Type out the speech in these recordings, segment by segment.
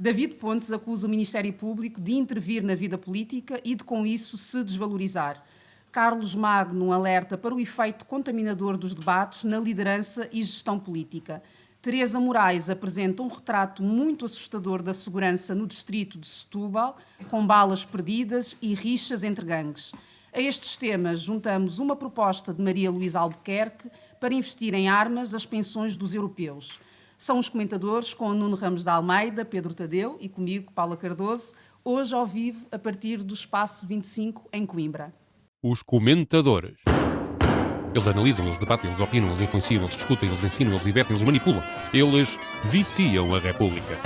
David Pontes acusa o Ministério Público de intervir na vida política e de, com isso, se desvalorizar. Carlos Magno alerta para o efeito contaminador dos debates na liderança e gestão política. Teresa Moraes apresenta um retrato muito assustador da segurança no distrito de Setúbal, com balas perdidas e rixas entre gangues. A estes temas juntamos uma proposta de Maria Luísa Albuquerque para investir em armas as pensões dos europeus. São os comentadores com Nuno Ramos de Almeida, Pedro Tadeu e comigo, Paula Cardoso, hoje ao vivo a partir do Espaço 25 em Coimbra. Os comentadores. Eles analisam, eles debatem, eles opinam, eles influenciam, eles discutem, eles ensinam, eles divertem, eles manipulam. Eles viciam a República.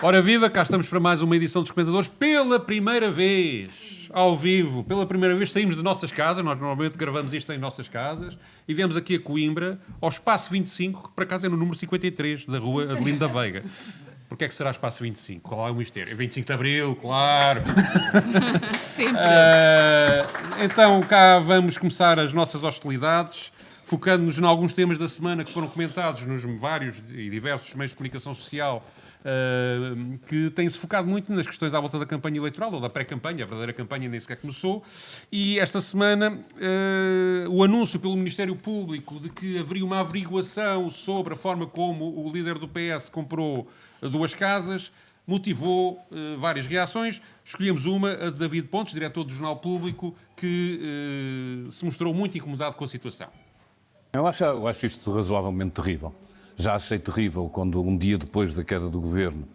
Ora viva, cá estamos para mais uma edição dos Comentadores pela primeira vez, ao vivo. Pela primeira vez saímos de nossas casas, nós normalmente gravamos isto em nossas casas, e viemos aqui a Coimbra, ao Espaço 25, que por acaso é no número 53 da rua Adelino da Veiga. Porquê é que será Espaço 25? Qual é o mistério? É 25 de Abril, claro. Sempre. Então cá vamos começar as nossas hostilidades, focando-nos em alguns temas da semana que foram comentados nos vários e diversos meios de comunicação social, que tem-se focado muito nas questões à volta da campanha eleitoral, ou da pré-campanha. A verdadeira campanha nem sequer começou. E esta semana o anúncio pelo Ministério Público de que haveria uma averiguação sobre a forma como o líder do PS comprou 2 casas motivou várias reações. Escolhemos uma, a de David Pontes, diretor do Jornal Público, que se mostrou muito incomodado com a situação. Eu acho isto razoavelmente terrível. Já achei terrível quando, um dia depois da queda do governo,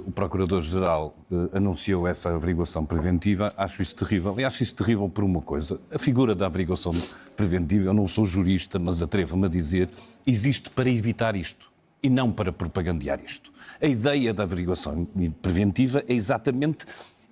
o Procurador-Geral anunciou essa averiguação preventiva. Acho isso terrível. E acho isso terrível por uma coisa. A figura da averiguação preventiva, eu não sou jurista, mas atrevo-me a dizer, existe para evitar isto e não para propagandear isto. A ideia da averiguação preventiva é exatamente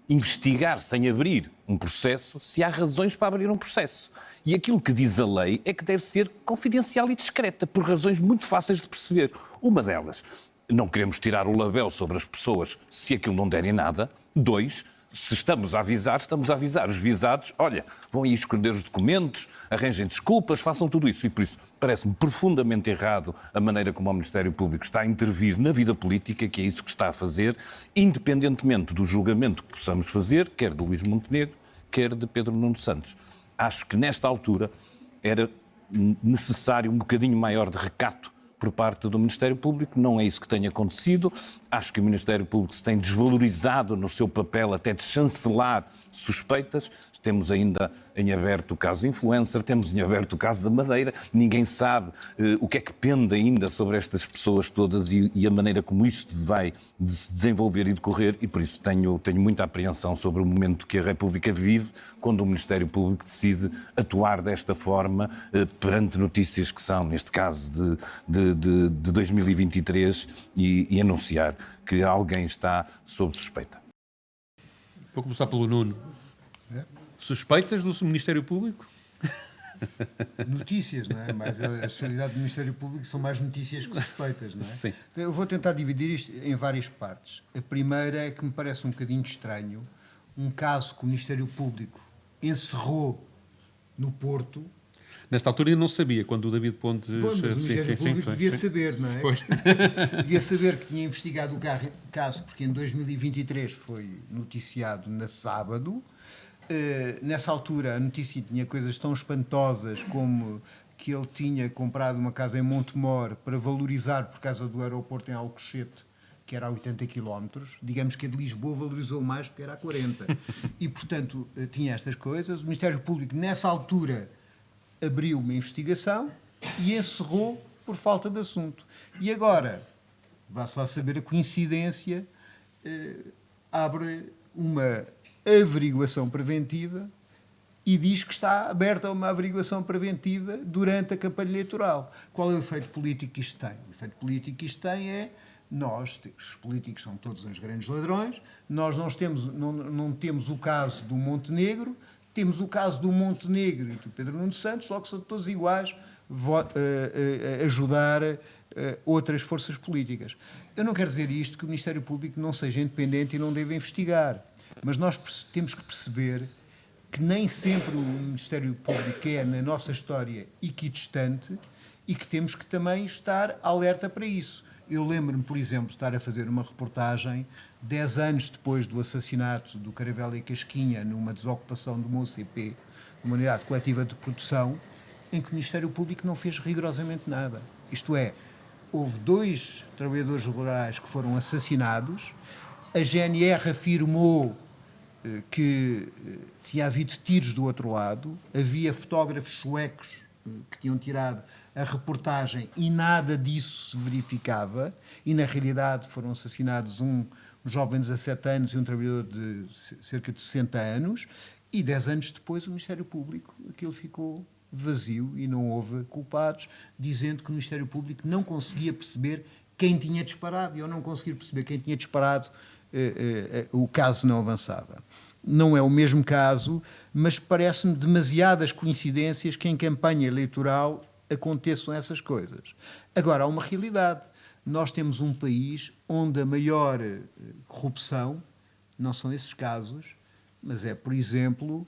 investigar sem abrir um processo se há razões para abrir um processo. E aquilo que diz a lei é que deve ser confidencial e discreta, por razões muito fáceis de perceber. Uma delas, não queremos tirar o labéu sobre as pessoas se aquilo não der em nada. 2, se estamos a avisar os visados, olha, vão aí esconder os documentos, arranjem desculpas, façam tudo isso. E por isso parece-me profundamente errado a maneira como o Ministério Público está a intervir na vida política, que é isso que está a fazer, independentemente do julgamento que possamos fazer, quer de Luís Montenegro, quer de Pedro Nuno Santos. Acho que nesta altura era necessário um bocadinho maior de recato por parte do Ministério Público. Não é isso que tem acontecido. Acho que o Ministério Público se tem desvalorizado no seu papel até de chancelar suspeitas. Temos ainda em aberto o caso influencer, temos em aberto o caso da Madeira. Ninguém sabe o que é que pende ainda sobre estas pessoas todas e a maneira como isto vai se desenvolver e decorrer, e por isso tenho muita apreensão sobre o momento que a República vive quando o Ministério Público decide atuar desta forma perante notícias que são, neste caso, de 2023 e anunciar que alguém está sob suspeita. Vou começar pelo Nuno. Suspeitas do Ministério Público? Notícias, não é? Mas a especialidade do Ministério Público são mais notícias que suspeitas, não é? Sim. Eu vou tentar dividir isto em várias partes. A primeira é que me parece um bocadinho estranho um caso que o Ministério Público encerrou no Porto. Nesta altura eu não sabia, quando o David Pontes... Pois, mas o Ministério Público devia saber, não é? Pois. Devia saber que tinha investigado o caso, porque em 2023 foi noticiado na sábado. Nessa altura a notícia tinha coisas tão espantosas como que ele tinha comprado uma casa em Montemor para valorizar por causa do aeroporto em Alcochete, que era a 80 km. Digamos que a de Lisboa valorizou mais porque era a 40. E, portanto, tinha estas coisas. O Ministério Público, nessa altura, abriu uma investigação e encerrou por falta de assunto. E agora, vá-se lá saber a coincidência, abre uma averiguação preventiva e diz que está aberta a uma averiguação preventiva durante a campanha eleitoral. Qual é o efeito político que isto tem? O efeito político que isto tem é os políticos são todos uns grandes ladrões, nós não temos o caso do Montenegro, temos o caso do Montenegro e do Pedro Nuno Santos, só que são todos iguais a ajudar outras forças políticas. Eu não quero dizer isto que o Ministério Público não seja independente e não deva investigar, mas nós temos que perceber que nem sempre o Ministério Público é, na nossa história, equidistante e que temos que também estar alerta para isso. Eu lembro-me, por exemplo, de estar a fazer uma reportagem 10 anos depois do assassinato do Caravela e Casquinha numa desocupação de uma OCP, uma unidade coletiva de produção, em que o Ministério Público não fez rigorosamente nada. Isto é, houve 2 trabalhadores rurais que foram assassinados, a GNR afirmou que tinha havido tiros do outro lado, havia fotógrafos suecos que tinham tirado a reportagem e nada disso se verificava, e na realidade foram assassinados um jovem de 17 anos e um trabalhador de cerca de 60 anos, e 10 anos depois o Ministério Público, aquilo ficou vazio e não houve culpados, dizendo que o Ministério Público não conseguia perceber quem tinha disparado, e ao não conseguir perceber quem tinha disparado, o caso não avançava. Não é o mesmo caso, mas parece-me demasiadas coincidências que em campanha eleitoral aconteçam essas coisas. Agora, há uma realidade. Nós temos um país onde a maior corrupção não são esses casos, mas é, por exemplo,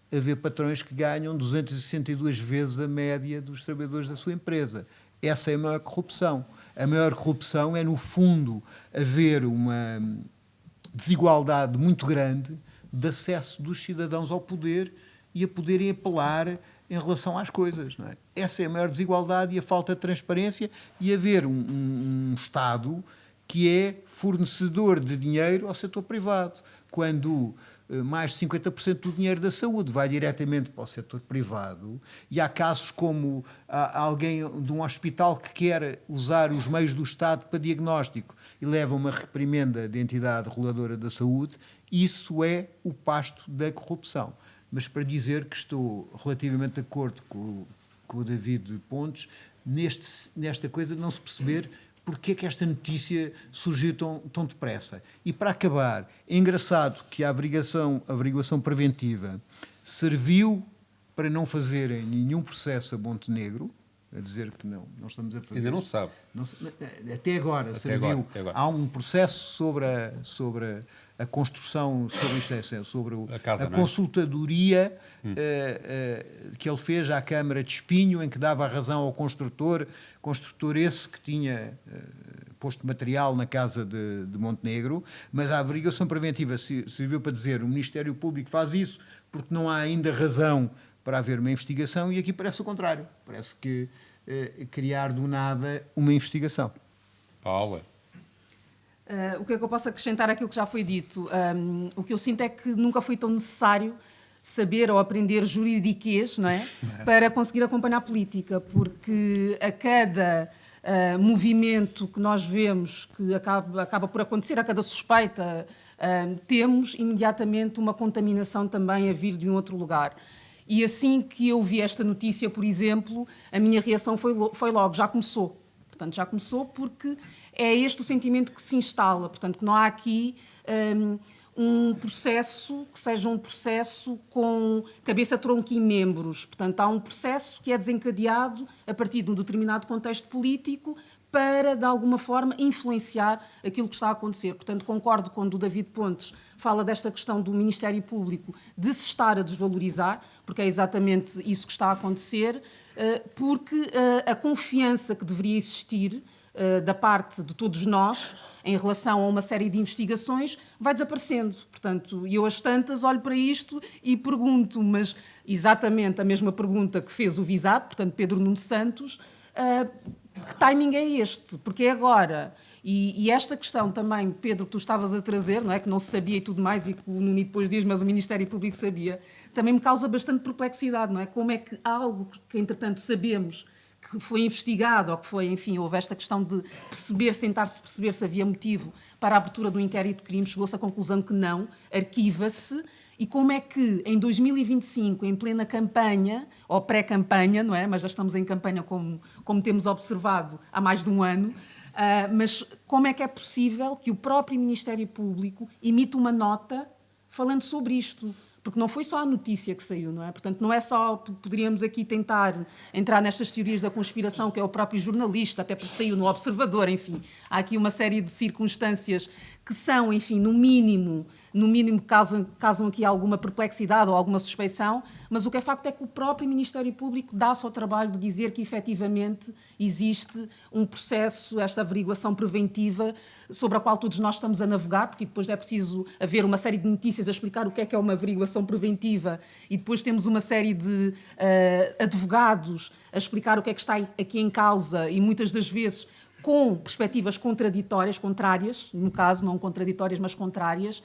haver patrões que ganham 262 vezes a média dos trabalhadores da sua empresa. Essa é a maior corrupção. A maior corrupção é, no fundo, haver uma desigualdade muito grande de acesso dos cidadãos ao poder e a poderem apelar em relação às coisas. Não é? Essa é a maior desigualdade e a falta de transparência, e haver um Estado que é fornecedor de dinheiro ao setor privado, quando mais de 50% do dinheiro da saúde vai diretamente para o setor privado, e há casos como alguém de um hospital que quer usar os meios do Estado para diagnóstico e leva uma reprimenda da entidade reguladora da saúde. Isso é o pasto da corrupção. Mas para dizer que estou relativamente de acordo com o David Pontes, nesta coisa de não se perceber porque é que esta notícia surgiu tão depressa. E para acabar, é engraçado que a averiguação preventiva serviu para não fazerem nenhum processo a Montenegro, a dizer que não estamos a fazer. Ainda não se sabe. Até agora serviu. Até agora. Há um processo sobre a construção, sobre a consultadoria que ele fez à Câmara de Espinho, em que dava a razão ao construtor esse que tinha posto material na casa de Montenegro, mas a averiguação preventiva serviu para dizer o Ministério Público faz isso porque não há ainda razão para haver uma investigação, e aqui parece o contrário. Parece que criar do nada uma investigação. Paula. O que é que eu posso acrescentar àquilo que já foi dito? O que eu sinto é que nunca foi tão necessário saber ou aprender juridiquês, não é? Para conseguir acompanhar a política, porque a cada movimento que nós vemos que acaba por acontecer, a cada suspeita, temos imediatamente uma contaminação também a vir de um outro lugar. E assim que eu vi esta notícia, por exemplo, a minha reação foi logo, já começou. Portanto, já começou porque é este o sentimento que se instala. Portanto, que não há aqui um processo que seja um processo com cabeça, tronco e membros. Portanto, há um processo que é desencadeado a partir de um determinado contexto político para, de alguma forma, influenciar aquilo que está a acontecer. Portanto, concordo quando o David Pontes fala desta questão do Ministério Público de se estar a desvalorizar, porque é exatamente isso que está a acontecer, porque a confiança que deveria existir da parte de todos nós em relação a uma série de investigações vai desaparecendo. Portanto, eu às tantas olho para isto e pergunto, mas exatamente a mesma pergunta que fez o visado, portanto, Pedro Nuno Santos, que timing é este? Porque é agora. E esta questão também, Pedro, que tu estavas a trazer, não é? Que não se sabia e tudo mais, e que o Nuno depois diz, mas o Ministério Público sabia, também me causa bastante perplexidade, não é? Como é que algo que entretanto sabemos que foi investigado, ou que foi, enfim, houve esta questão de tentar-se perceber se havia motivo para a abertura do inquérito de crime, chegou-se à conclusão que não, arquiva-se. E como é que em 2025, em plena campanha, ou pré-campanha, não é? Mas já estamos em campanha como temos observado há mais de um ano, mas como é que é possível que o próprio Ministério Público emita uma nota falando sobre isto? Porque não foi só a notícia que saiu, não é? Portanto, não é só, poderíamos aqui tentar entrar nestas teorias da conspiração, que é o próprio jornalista, até porque saiu no Observador, enfim. Há aqui uma série de circunstâncias que são, enfim, no mínimo causam aqui alguma perplexidade ou alguma suspeição, mas o que é facto é que o próprio Ministério Público dá-se ao trabalho de dizer que efetivamente existe um processo, esta averiguação preventiva, sobre a qual todos nós estamos a navegar, porque depois é preciso haver uma série de notícias a explicar o que é uma averiguação preventiva, e depois temos uma série de advogados a explicar o que é que está aqui em causa, e muitas das vezes com perspectivas contraditórias, contrárias, no caso, não contraditórias, mas contrárias,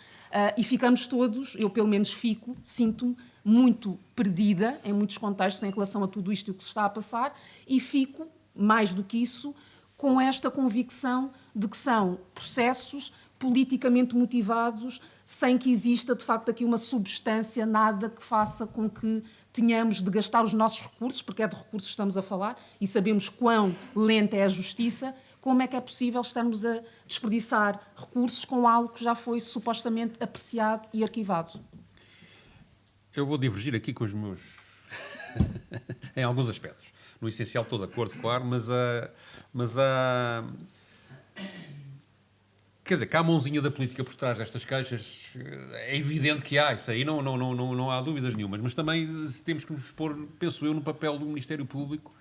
e ficamos todos, eu pelo menos sinto-me muito perdida em muitos contextos em relação a tudo isto e o que se está a passar, e fico, mais do que isso, com esta convicção de que são processos politicamente motivados, sem que exista, de facto, aqui uma substância, nada que faça com que tenhamos de gastar os nossos recursos, porque é de recursos que estamos a falar, e sabemos quão lenta é a justiça. Como é que é possível estarmos a desperdiçar recursos com algo que já foi supostamente apreciado e arquivado? Eu vou divergir aqui com os meus... em alguns aspectos. No essencial estou de acordo, claro, mas há... Quer dizer, que há a mãozinha da política por trás destas queixas, é evidente que há, isso aí não há dúvidas nenhumas, mas também temos que nos pôr, penso eu, no papel do Ministério Público,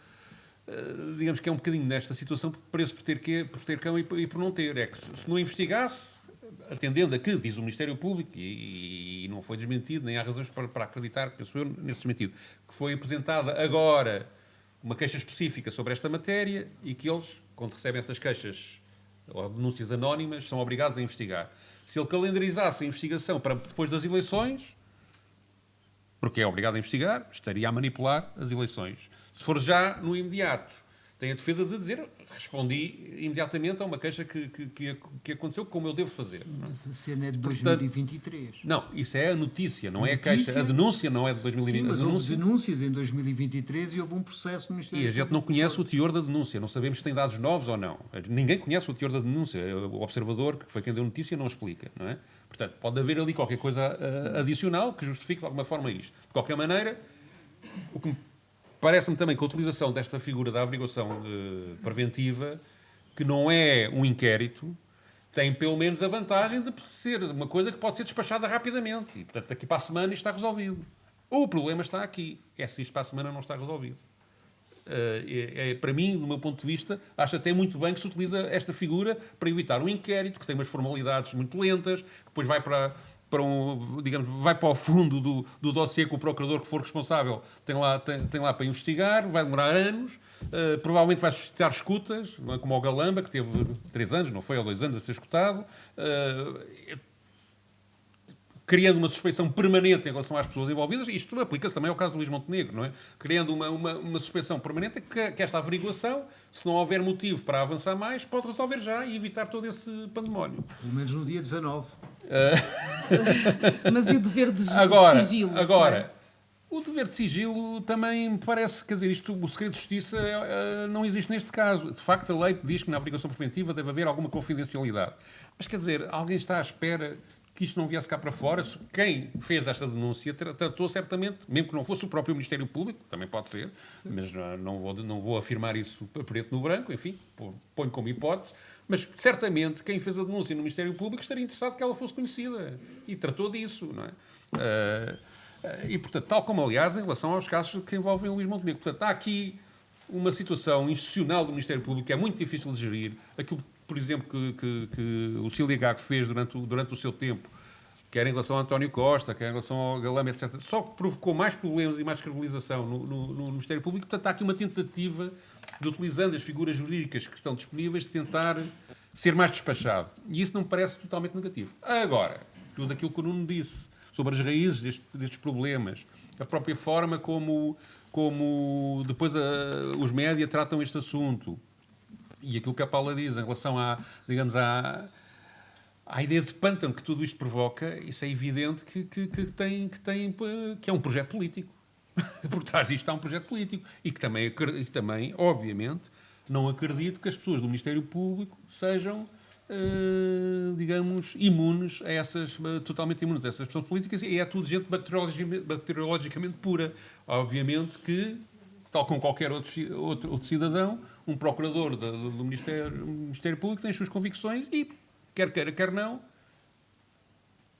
digamos que é um bocadinho nesta situação, preço por ter cão e por não ter. É que se não investigasse, atendendo a que diz o Ministério Público, e não foi desmentido, nem há razões para acreditar, penso eu, nesse desmentido, que foi apresentada agora uma queixa específica sobre esta matéria e que eles, quando recebem essas queixas ou denúncias anónimas, são obrigados a investigar. Se ele calendarizasse a investigação para depois das eleições, porque é obrigado a investigar, estaria a manipular as eleições. Se for já no imediato, tem a defesa de dizer, respondi imediatamente a uma queixa que aconteceu, como eu devo fazer. Mas a cena é de 2023. Não, isso é a notícia, não é a queixa. A denúncia não é de 2023. Sim, mas houve denúncias em 2023 e houve um processo no Ministério E a gente não conhece o teor da denúncia, não sabemos se tem dados novos ou não. Ninguém conhece o teor da denúncia. O observador, que foi quem deu notícia, não explica, não é? Portanto, pode haver ali qualquer coisa adicional que justifique de alguma forma isto. De qualquer maneira, o que parece-me também que a utilização desta figura da averiguação preventiva, que não é um inquérito, tem pelo menos a vantagem de ser uma coisa que pode ser despachada rapidamente. E, portanto, daqui para a semana isto está resolvido. O problema está aqui. É se isto para a semana não está resolvido. Para mim, do meu ponto de vista, acho até muito bem que se utiliza esta figura para evitar um inquérito, que tem umas formalidades muito lentas, que depois vai para o fundo do dossiê que o procurador que for responsável tem lá para investigar, vai demorar anos, provavelmente vai suscitar escutas, não é como o Galamba, que teve 3 anos, não foi, ou 2 anos a ser escutado, criando uma suspeição permanente em relação às pessoas envolvidas. Isto aplica-se também ao caso do Luís Montenegro, não é? Criando uma suspeição permanente que esta averiguação, se não houver motivo para avançar mais, pode resolver já e evitar todo esse pandemónio. Pelo menos no dia 19. Mas e o dever de sigilo? Agora, o dever de sigilo também me parece, quer dizer, o segredo de justiça não existe neste caso. De facto, a lei diz que na averiguação preventiva deve haver alguma confidencialidade. Mas, quer dizer, alguém está à espera que isto não viesse cá para fora? Quem fez esta denúncia tratou certamente, mesmo que não fosse o próprio Ministério Público, também pode ser, mas não vou afirmar isso a preto no branco, enfim, ponho como hipótese, mas certamente quem fez a denúncia no Ministério Público estaria interessado que ela fosse conhecida e tratou disso, não é? E, portanto, tal como, aliás, em relação aos casos que envolvem o Luís Montenegro. Portanto, há aqui uma situação institucional do Ministério Público que é muito difícil de gerir. Aquilo, por exemplo, que o Cília Gago fez durante o seu tempo, quer em relação a António Costa, quer em relação ao Galamba, etc., só que provocou mais problemas e mais descredibilização no Ministério Público. Portanto, há aqui uma tentativa de, utilizando as figuras jurídicas que estão disponíveis, de tentar ser mais despachado. E isso não me parece totalmente negativo. Agora, tudo aquilo que o Nuno disse sobre as raízes destes problemas, a própria forma como depois os média tratam este assunto, e aquilo que a Paula diz em relação à ideia de pântano que tudo isto provoca, isso é evidente que é um projeto político. Por trás disto há um projeto político. E que também, obviamente, não acredito que as pessoas do Ministério Público sejam, imunes a totalmente imunes a essas pessoas políticas, e é tudo gente bacteriologicamente pura. Obviamente que, tal como qualquer outro cidadão, um procurador do Ministério Público tem as suas convicções e quer queira, quer não,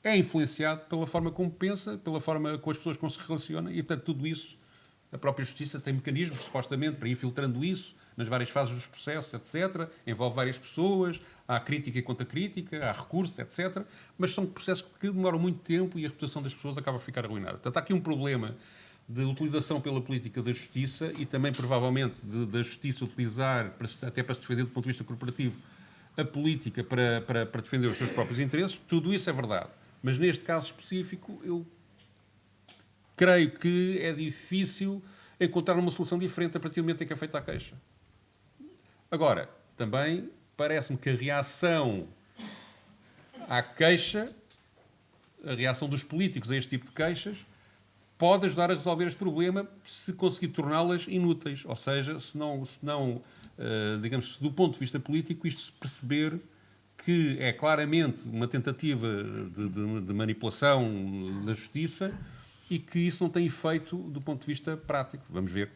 é influenciado pela forma como pensa, pela forma com as pessoas como se relaciona e, portanto, tudo isso, a própria justiça tem mecanismos, supostamente, para ir filtrando isso nas várias fases dos processos, etc. Envolve várias pessoas, há crítica e contra-crítica, há recursos, etc. Mas são processos que demoram muito tempo e a reputação das pessoas acaba a ficar arruinada. Portanto, há aqui um problema de utilização pela política da justiça e também, provavelmente, da justiça utilizar, até para se defender do ponto de vista corporativo, a política para defender os seus próprios interesses. Tudo isso é verdade. Mas neste caso específico, eu creio que é difícil encontrar uma solução diferente a partir do momento em que é feita a queixa. Agora, também parece-me que a reação à queixa, a reação dos políticos a este tipo de queixas, pode ajudar a resolver este problema se conseguir torná-las inúteis. Ou seja, se não digamos, do ponto de vista político, isto se perceber que é claramente uma tentativa de manipulação da justiça e que isso não tem efeito do ponto de vista prático. Vamos ver.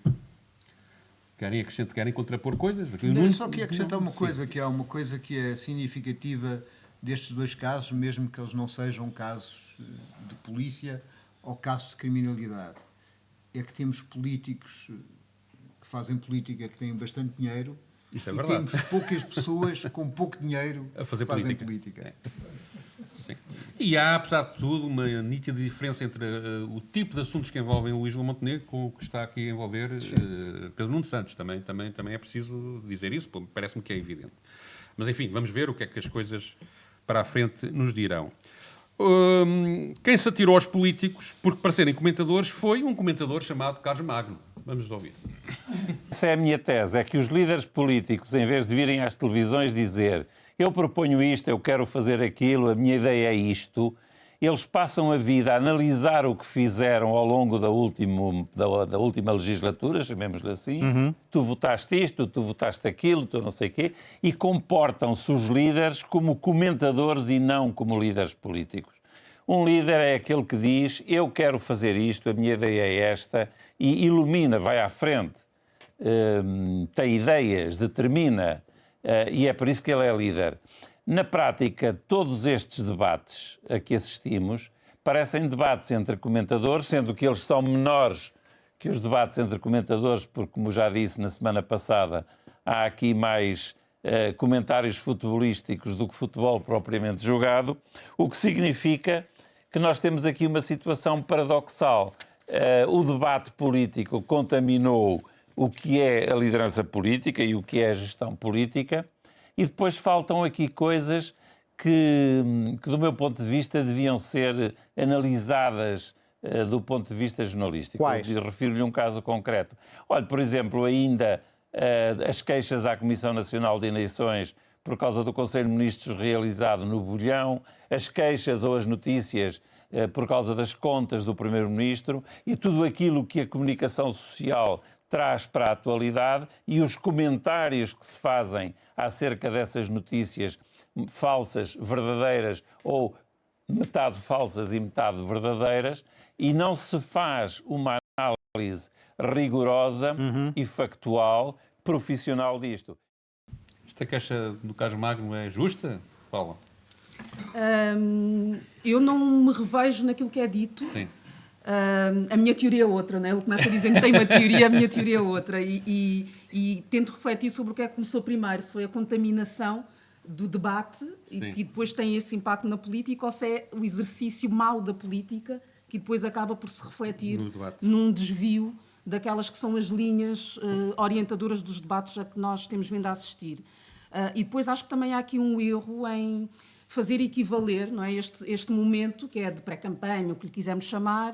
Querem contrapor coisas? Não, só queria acrescentar uma coisa, que há uma coisa que é significativa destes dois casos, mesmo que eles não sejam casos de polícia ou casos de criminalidade. É que temos políticos que fazem política, que têm bastante dinheiro. Isso é e verdade. temos poucas pessoas com pouco dinheiro a fazer que fazem política. política. Sim. E há, apesar de tudo, uma nítida diferença entre o tipo de assuntos que envolvem o Luís Vila Montenegro com o que está aqui a envolver Pedro Nuno Santos. Também é preciso dizer isso, parece-me que é evidente. Mas, enfim, vamos ver o que é que as coisas para a frente nos dirão. Quem se atirou aos políticos porque para serem comentadores foi um comentador chamado Carlos Magno. Vamos ouvir. Essa é a minha tese, é que os líderes políticos, em vez de virem às televisões dizer eu proponho isto, eu quero fazer aquilo, a minha ideia é isto, eles passam a vida a analisar o que fizeram ao longo da última legislatura, chamemos-lhe assim, tu votaste isto, tu votaste aquilo, tu não sei o quê, e comportam-se os líderes como comentadores e não como líderes políticos. Um líder é aquele que diz, eu quero fazer isto, a minha ideia é esta, e ilumina, vai à frente, tem ideias, determina, e é por isso que ele é líder. Na prática, todos estes debates a que assistimos parecem debates entre comentadores, sendo que eles são menores que os debates entre comentadores, porque, como já disse na semana passada, há aqui mais comentários futebolísticos do que futebol propriamente jogado, o que significa que nós temos aqui uma situação paradoxal. O debate político contaminou o que é a liderança política e o que é a gestão política, e depois faltam aqui coisas que do meu ponto de vista, deviam ser analisadas do ponto de vista jornalístico. Quais? Eu refiro-lhe um caso concreto. Olha, por exemplo, ainda as queixas à Comissão Nacional de Eleições por causa do Conselho de Ministros realizado no Bolhão, as queixas ou as notícias por causa das contas do Primeiro-Ministro e tudo aquilo que a comunicação social traz para a atualidade e os comentários que se fazem acerca dessas notícias falsas, verdadeiras ou metade falsas e metade verdadeiras, e não se faz uma análise rigorosa e factual, profissional disto. Esta queixa do Carlos Magno é justa, Paula? Eu não me revejo naquilo que é dito. Sim. A minha teoria é outra, não é? Ele começa dizendo que tem uma teoria, a minha teoria é outra. E tento refletir sobre o que é que começou primeiro, se foi a contaminação do debate Sim. e que depois tem esse impacto na política, ou se é o exercício mau da política que depois acaba por se refletir num desvio daquelas que são as linhas orientadoras dos debates a que nós temos vindo a assistir. E depois acho que também há aqui um erro em fazer equivaler, não é, este momento, que é de pré-campanha, o que lhe quisermos chamar,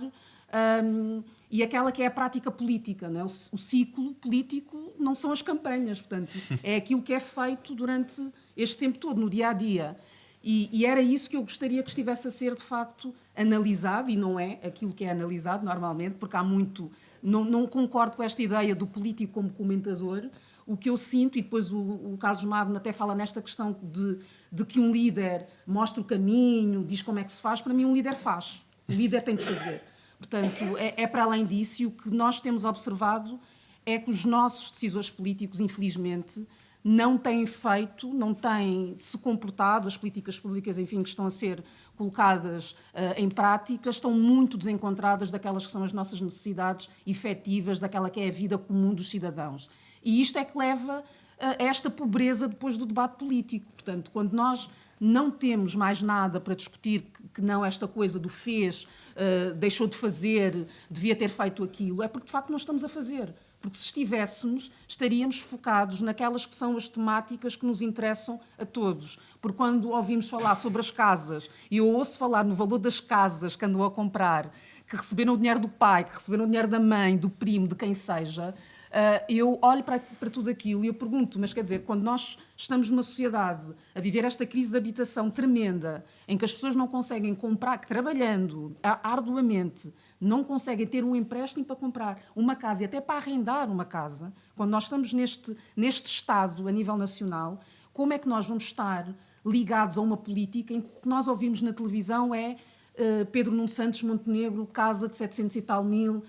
e aquela que é a prática política. Não é? O ciclo político não são as campanhas, portanto, é aquilo que é feito durante este tempo todo, no dia-a-dia. E era isso que eu gostaria que estivesse a ser, de facto, analisado, e não é aquilo que é analisado normalmente, porque há muito... Não concordo com esta ideia do político como comentador. O que eu sinto, e depois o Carlos Magno até fala nesta questão de que um líder mostra o caminho, diz como é que se faz, para mim um líder faz. O líder tem de fazer. Portanto, é para além disso, e o que nós temos observado é que os nossos decisores políticos, infelizmente, não têm feito, não têm se comportado, as políticas públicas, enfim, que estão a ser colocadas em prática, estão muito desencontradas daquelas que são as nossas necessidades efetivas, daquela que é a vida comum dos cidadãos. E isto é que leva a esta pobreza depois do debate político. Portanto, quando nós não temos mais nada para discutir que não esta coisa do fez, deixou de fazer, devia ter feito aquilo, é porque de facto não estamos a fazer. Porque se estivéssemos, estaríamos focados naquelas que são as temáticas que nos interessam a todos. Porque quando ouvimos falar sobre as casas, e eu ouço falar no valor das casas que andam a comprar, que receberam o dinheiro do pai, que receberam o dinheiro da mãe, do primo, de quem seja, eu olho para tudo aquilo e eu pergunto, mas quer dizer, quando nós estamos numa sociedade a viver esta crise de habitação tremenda, em que as pessoas não conseguem comprar, que trabalhando arduamente, não conseguem ter um empréstimo para comprar uma casa e até para arrendar uma casa, quando nós estamos neste estado a nível nacional, como é que nós vamos estar ligados a uma política em que o que nós ouvimos na televisão é Pedro Nuno Santos Montenegro, casa de 700 e tal mil,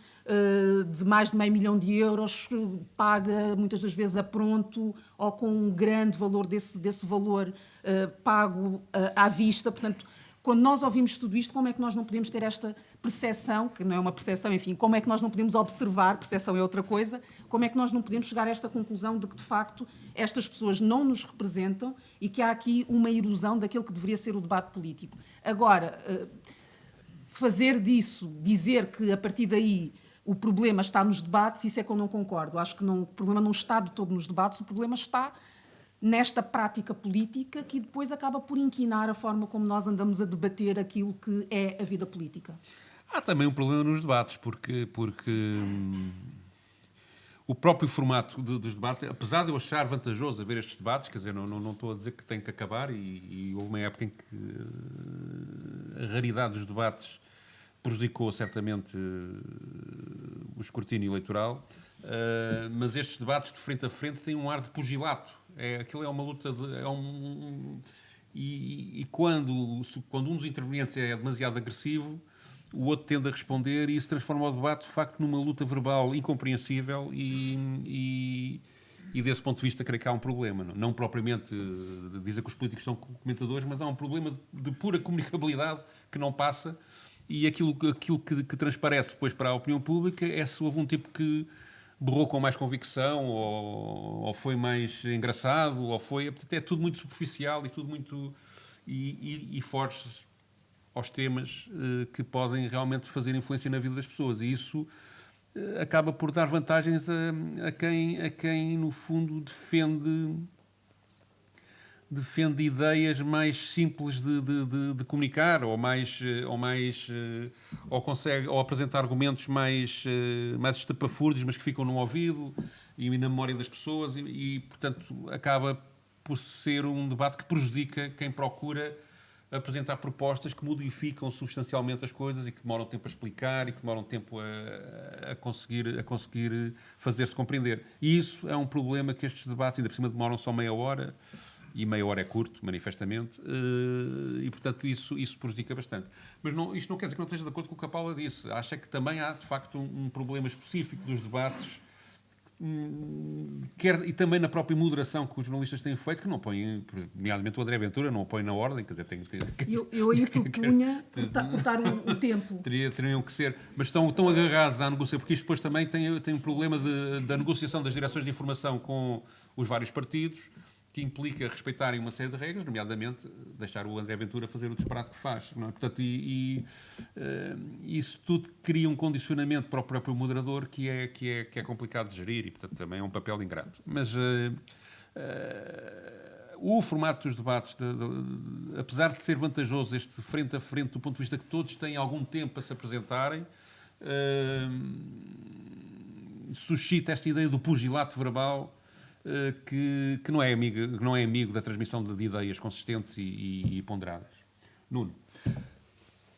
de mais de meio milhão de euros, paga muitas das vezes a pronto ou com um grande valor desse valor pago à vista. Portanto, quando nós ouvimos tudo isto, como é que nós não podemos ter esta percepção, que não é uma percepção, enfim, como é que nós não podemos observar, percepção é outra coisa, como é que nós não podemos chegar a esta conclusão de que, de facto, estas pessoas não nos representam e que há aqui uma erosão daquilo que deveria ser o debate político. Agora, fazer disso, dizer que a partir daí o problema está nos debates, isso é que eu não concordo. Acho que o problema não está de todo nos debates, o problema está nesta prática política que depois acaba por inquinar a forma como nós andamos a debater aquilo que é a vida política. Há também um problema nos debates, porque o próprio formato dos debates, apesar de eu achar vantajoso haver estes debates, quer dizer, não estou a dizer que tem que acabar, e houve uma época em que a raridade dos debates prejudicou certamente o escrutínio eleitoral, mas estes debates de frente a frente têm um ar de pugilato. Aquilo é uma luta e quando um dos intervenientes é demasiado agressivo, o outro tende a responder e isso transforma o debate, de facto, numa luta verbal incompreensível e desse ponto de vista, creio que há um problema. Não propriamente dizer que os políticos são comentadores, mas há um problema de pura comunicabilidade que não passa e aquilo que transparece depois para a opinião pública é se houve um tipo que berrou com mais convicção ou foi mais engraçado, ou foi... É tudo muito superficial e tudo muito... e foge aos temas que podem realmente fazer influência na vida das pessoas. E isso acaba por dar vantagens a quem no fundo, defende ideias mais simples de comunicar ou apresentar argumentos mais estapafúrdios, mas que ficam no ouvido e na memória das pessoas e, portanto, acaba por ser um debate que prejudica quem procura apresentar propostas que modificam substancialmente as coisas e que demoram tempo a explicar e que demoram tempo a conseguir fazer-se compreender. E isso é um problema que estes debates, ainda por cima, demoram só meia hora, e meia hora é curto, manifestamente, e, portanto, isso prejudica bastante. Mas isto não quer dizer que não esteja de acordo com o que a Paula disse. Acho que também há, de facto, um problema específico dos debates, e também na própria moderação que os jornalistas têm feito, que não põem, nomeadamente o André Ventura, não o põe na ordem, quer dizer, eu aí propunha cortar o tempo. Teriam que ser, mas estão agarrados à negociação, porque isto depois também tem um problema da negociação das direções de informação com os vários partidos, que implica respeitarem uma série de regras, nomeadamente deixar o André Ventura fazer o disparate que faz. Não é? Portanto, isso tudo cria um condicionamento para o próprio moderador que é complicado de gerir e, portanto, também é um papel ingrato. Mas o formato dos debates, apesar de ser vantajoso este frente a frente do ponto de vista que todos têm algum tempo a se apresentarem, suscita esta ideia do pugilato verbal que não é amigo da transmissão de ideias consistentes e ponderadas. Nuno.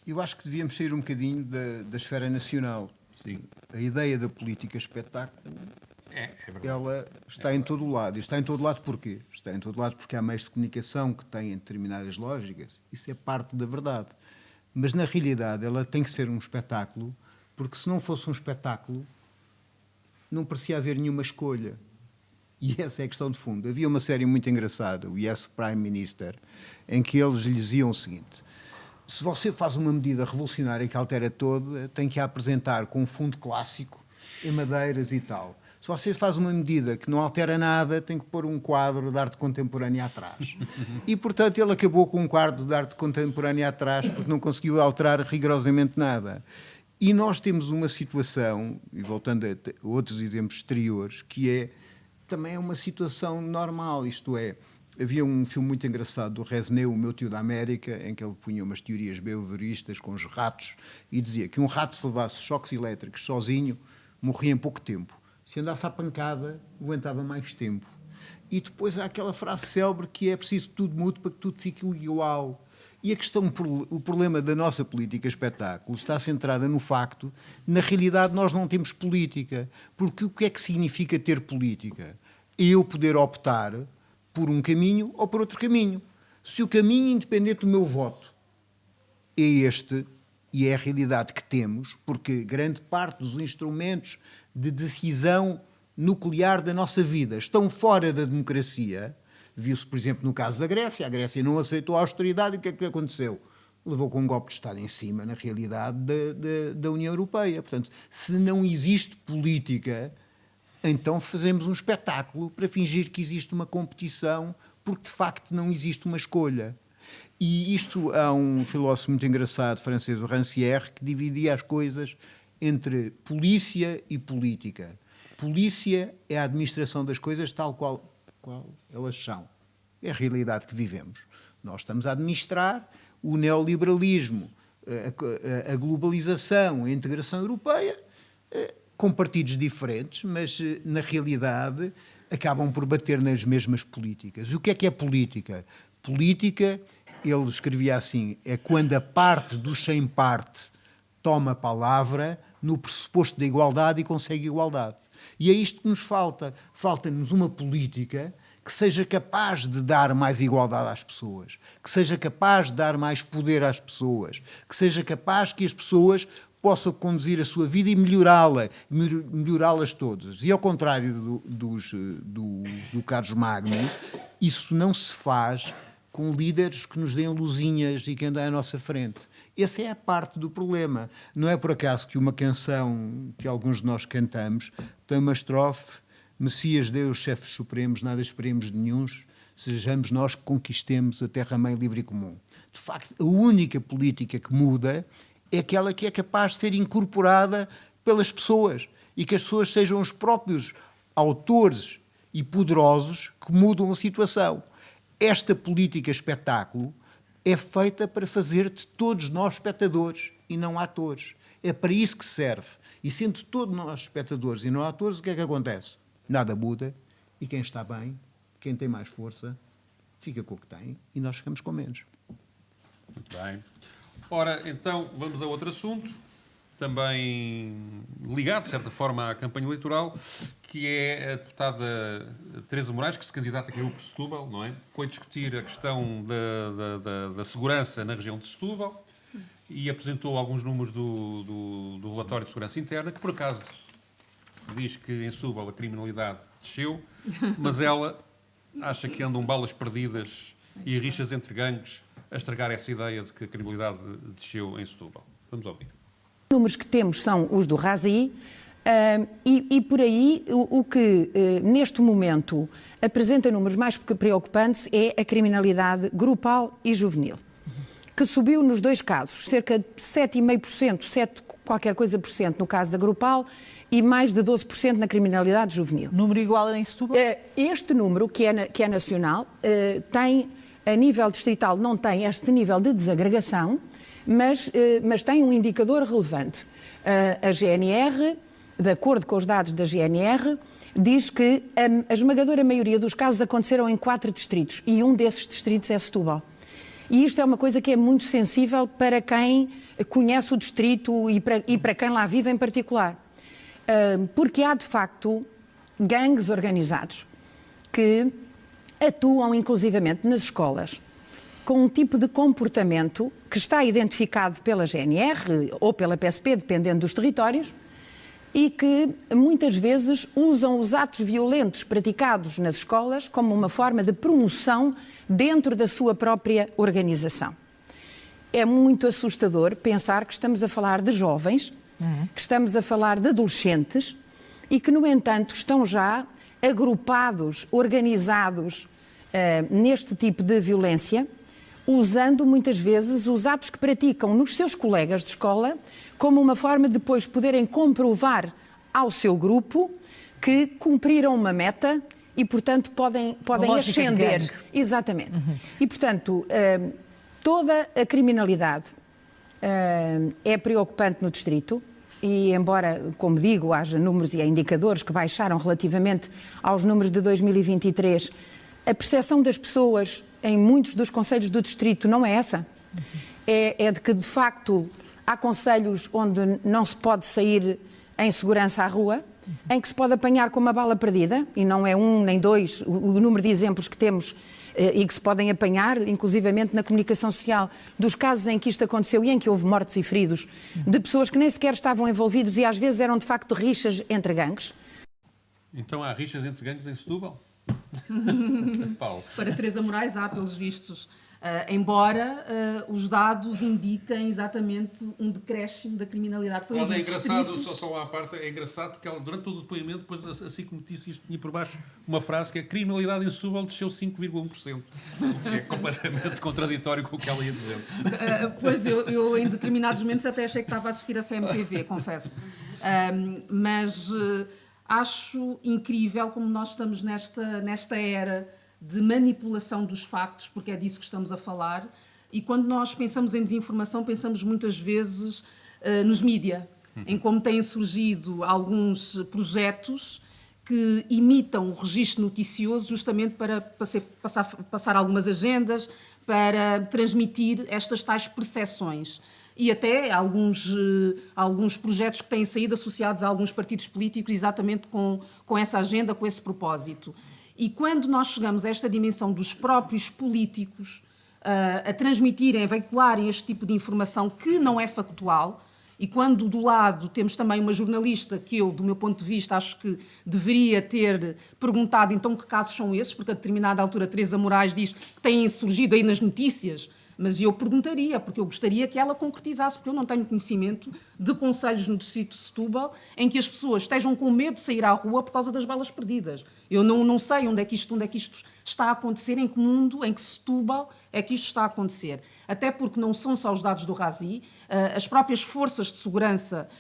Eu acho que devíamos sair um bocadinho da esfera nacional. Sim. A ideia da política espetáculo, É verdade. ela está em todo o lado. E está em todo o lado porquê? Está em todo o lado porque há meios de comunicação que têm determinadas lógicas. Isso é parte da verdade. Mas, na realidade, ela tem que ser um espetáculo, porque se não fosse um espetáculo, não parecia haver nenhuma escolha. E essa é a questão de fundo. Havia uma série muito engraçada, o Yes Prime Minister, em que eles lhes diziam o seguinte: se você faz uma medida revolucionária que altera toda, tem que a apresentar com um fundo clássico, em madeiras e tal. Se você faz uma medida que não altera nada, tem que pôr um quadro de arte contemporânea atrás. E, portanto, ele acabou com um quadro de arte contemporânea atrás porque não conseguiu alterar rigorosamente nada. E nós temos uma situação, e voltando a outros exemplos exteriores, que é também uma situação normal, isto é, havia um filme muito engraçado do Resnais, O Meu Tio da América, em que ele punha umas teorias behavioristas com os ratos e dizia que um rato se levasse choques elétricos sozinho, morria em pouco tempo. Se andasse à pancada, aguentava mais tempo. E depois há aquela frase célebre que é preciso que tudo mude para que tudo fique igual. E a questão, o problema da nossa política espetáculo está centrada no facto, na realidade nós não temos política. Porque o que é que significa ter política? É eu poder optar por um caminho ou por outro caminho. Se o caminho independente do meu voto é este, e é a realidade que temos, porque grande parte dos instrumentos de decisão nuclear da nossa vida estão fora da democracia. Viu-se, por exemplo, no caso da Grécia. A Grécia não aceitou a austeridade e o que é que aconteceu? Levou com um golpe de Estado em cima, na realidade, da União Europeia. Portanto, se não existe política, então fazemos um espetáculo para fingir que existe uma competição, porque de facto não existe uma escolha. E isto, há um filósofo muito engraçado francês, o Rancière, que dividia as coisas entre polícia e política. Polícia é a administração das coisas tal qual elas são. É a realidade que vivemos. Nós estamos a administrar o neoliberalismo, a globalização, a integração europeia, com partidos diferentes, mas na realidade acabam por bater nas mesmas políticas. O que é política? Política, ele escrevia assim, é quando a parte dos sem parte toma a palavra no pressuposto da igualdade e consegue igualdade. E é isto que nos falta. Falta-nos uma política que seja capaz de dar mais igualdade às pessoas, que seja capaz de dar mais poder às pessoas, que seja capaz que as pessoas possam conduzir a sua vida e melhorá-las todas. E ao contrário do Carlos Magno, isso não se faz com líderes que nos deem luzinhas e que andem à nossa frente. Essa é a parte do problema. Não é por acaso que uma canção que alguns de nós cantamos tem uma estrofe: Messias, Deus, chefes supremos, nada esperemos de nenhuns, sejamos nós que conquistemos a terra-mãe livre e comum. De facto, a única política que muda é aquela que é capaz de ser incorporada pelas pessoas e que as pessoas sejam os próprios autores e poderosos que mudam a situação. Esta política espetáculo é feita para fazer de todos nós espectadores e não atores. É para isso que serve. E sendo todos nós espectadores e não atores, o que é que acontece? Nada muda e quem está bem, quem tem mais força, fica com o que tem e nós ficamos com menos. Muito bem. Ora, então, vamos a outro assunto, também ligado, de certa forma, à campanha eleitoral, que é a deputada Teresa Moraes, que se candidata aqui por Setúbal, não é? Foi discutir a questão da segurança na região de Setúbal e apresentou alguns números do relatório de segurança interna, que, por acaso, diz que em Setúbal a criminalidade desceu, mas ela acha que andam balas perdidas e rixas entre gangues a estragar essa ideia de que a criminalidade desceu em Setúbal. Vamos ouvir. Os números que temos são os do RASI e por aí o que neste momento apresenta números mais preocupantes é a criminalidade grupal e juvenil, que subiu nos dois casos, cerca de 7,5%, 7 qualquer coisa por cento no caso da grupal e mais de 12% na criminalidade juvenil. Número igual em Setúbal? Este número, que é nacional, tem, a nível distrital, não tem este nível de desagregação, mas tem um indicador relevante. A GNR, de acordo com os dados da GNR, diz que a esmagadora maioria dos casos aconteceram em 4 distritos e um desses distritos é Setúbal. E isto é uma coisa que é muito sensível para quem conhece o distrito e para quem lá vive em particular. Porque há, de facto, gangues organizados que atuam inclusivamente nas escolas com um tipo de comportamento que está identificado pela GNR ou pela PSP, dependendo dos territórios, e que muitas vezes usam os atos violentos praticados nas escolas como uma forma de promoção dentro da sua própria organização. É muito assustador pensar que estamos a falar de jovens, que estamos a falar de adolescentes e que, no entanto, estão já agrupados, organizados neste tipo de violência, usando muitas vezes os atos que praticam nos seus colegas de escola como uma forma de depois poderem comprovar ao seu grupo que cumpriram uma meta e, portanto, podem ascender. Exatamente. E, portanto, toda a criminalidade é preocupante no distrito e, embora, como digo, haja números e indicadores que baixaram relativamente aos números de 2023, a percepção das pessoas em muitos dos concelhos do distrito não é essa. É de que, de facto, há concelhos onde não se pode sair em segurança à rua, em que se pode apanhar com uma bala perdida, e não é um nem dois o número de exemplos que temos e que se podem apanhar, inclusivamente na comunicação social, dos casos em que isto aconteceu e em que houve mortes e feridos, de pessoas que nem sequer estavam envolvidos e às vezes eram de facto rixas entre gangues. Então há rixas entre gangues em Setúbal? Paulo. Para Teresa Moraes há, pelos vistos. Embora os dados indiquem exatamente um decréscimo da criminalidade. Foi Mas é engraçado, distritos... só à parte, é engraçado porque ela, durante todo o depoimento, depois a SIC Notícias tinha por baixo uma frase que é: criminalidade em Setúbal desceu 5,1%, o que é completamente contraditório com o que ela ia dizer. Pois eu em determinados momentos até achei que estava a assistir a CMTV, confesso. Mas acho incrível como nós estamos nesta era de manipulação dos factos, porque é disso que estamos a falar, e quando nós pensamos em desinformação, pensamos muitas vezes nos mídia, em como têm surgido alguns projetos que imitam o registro noticioso justamente para passar algumas agendas, para transmitir estas tais percepções. E até alguns projetos que têm saído associados a alguns partidos políticos exatamente com essa agenda, com esse propósito. E quando nós chegamos a esta dimensão dos próprios políticos a transmitirem, a veicularem este tipo de informação que não é factual, e quando do lado temos também uma jornalista que eu, do meu ponto de vista, acho que deveria ter perguntado então que casos são esses, porque a determinada altura Teresa Moraes diz que têm surgido aí nas notícias, mas eu perguntaria, porque eu gostaria que ela concretizasse, porque eu não tenho conhecimento de concelhos no distrito de Setúbal em que as pessoas estejam com medo de sair à rua por causa das balas perdidas. Eu não sei onde é que isto está a acontecer, em que mundo, em que Setúbal é que isto está a acontecer. Até porque não são só os dados do RASI, as próprias forças de segurança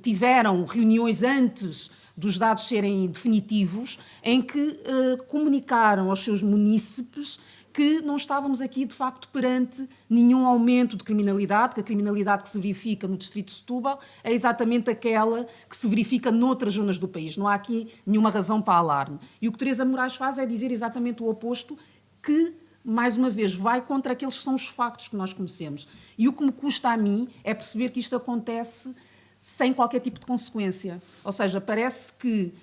tiveram reuniões antes dos dados serem definitivos, em que comunicaram aos seus munícipes que não estávamos aqui, de facto, perante nenhum aumento de criminalidade, que a criminalidade que se verifica no distrito de Setúbal é exatamente aquela que se verifica noutras zonas do país. Não há aqui nenhuma razão para alarme. E o que Teresa Moraes faz é dizer exatamente o oposto, que, mais uma vez, vai contra aqueles que são os factos que nós conhecemos. E o que me custa a mim é perceber que isto acontece sem qualquer tipo de consequência. Ou seja, parece que